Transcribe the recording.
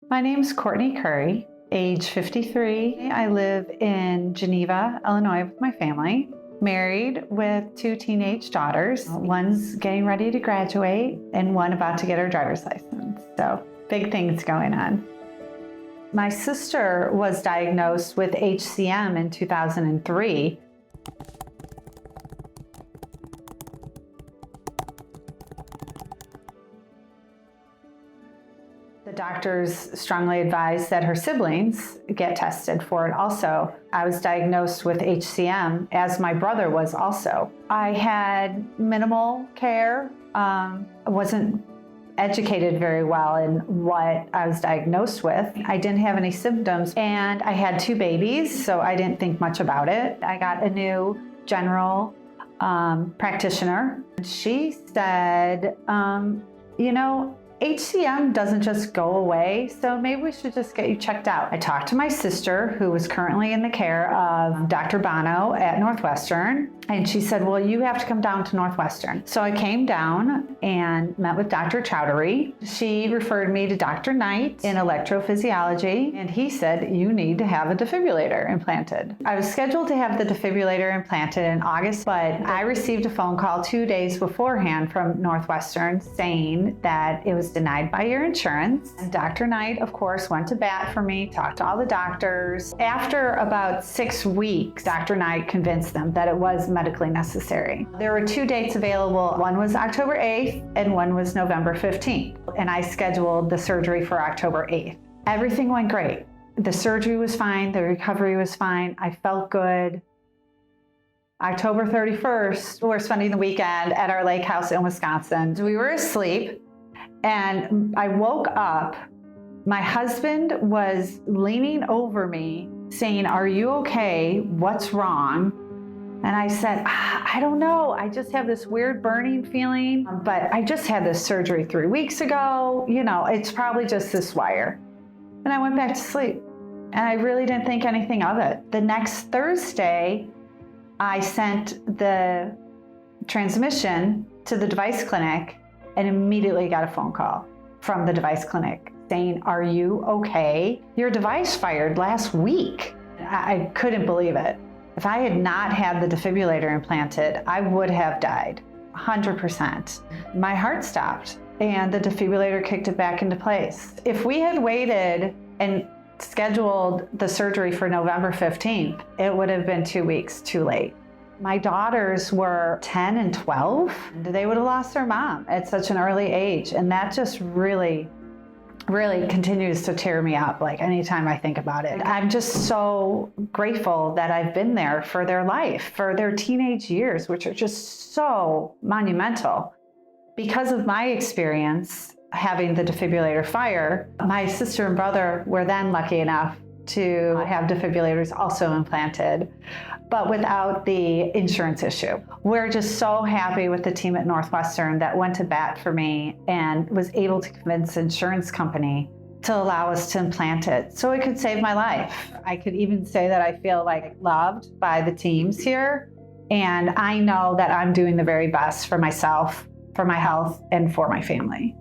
My name's Courtney Currie, age 53. I live in Geneva, Illinois with my family. Married with 2 teenage daughters. One's getting ready to graduate and one about to get her driver's license. So big things going on. My sister was diagnosed with HCM in 2003. The doctors strongly advised that her siblings get tested for it also. I was diagnosed with HCM, as my brother was also. I had minimal care. I wasn't educated very well in what I was diagnosed with. I didn't have any symptoms, and I had 2 babies, so I didn't think much about it. I got a new general practitioner. She said, HCM doesn't just go away, so maybe we should just get you checked out. I talked to my sister, who was currently in the care of Dr. Bono at Northwestern, and she said, well, you have to come down to Northwestern. So I came down and met with Dr. Chowdhury. She referred me to Dr. Knight in electrophysiology, and he said, you need to have a defibrillator implanted. I was scheduled to have the defibrillator implanted in August, but I received a phone call 2 days beforehand from Northwestern saying that it was denied by your insurance. And Dr. Knight, of course, went to bat for me, talked to all the doctors. After about 6 weeks, Dr. Knight convinced them that it was medically necessary. There were 2 dates available. One was October 8th and one was November 15th. And I scheduled the surgery for October 8th. Everything went great. The surgery was fine. The recovery was fine. I felt good. October 31st, we're spending the weekend at our lake house in Wisconsin. We were asleep. And I woke up, my husband was leaning over me saying, are you okay? What's wrong? And I said, I don't know. I just have this weird burning feeling, but I just had this surgery 3 weeks ago. It's probably just this wire. And I went back to sleep and I really didn't think anything of it. The next Thursday, I sent the transmission to the device clinic and immediately got a phone call from the device clinic saying, are you okay? Your device fired last week. I couldn't believe it. If I had not had the defibrillator implanted, I would have died, 100%. My heart stopped and the defibrillator kicked it back into place. If we had waited and scheduled the surgery for November 15th, it would have been 2 weeks too late. My daughters were 10 and 12. They would have lost their mom at such an early age. And that just really continues to tear me up, like anytime I think about it. I'm just so grateful that I've been there for their life, for their teenage years, which are just so monumental. Because of my experience having the defibrillator fire, my sister and brother were then lucky enough to have defibrillators also implanted, but without the insurance issue. We're just so happy with the team at Northwestern that went to bat for me and was able to convince the insurance company to allow us to implant it so it could save my life. I could even say that I feel like loved by the teams here, and I know that I'm doing the very best for myself, for my health, and for my family.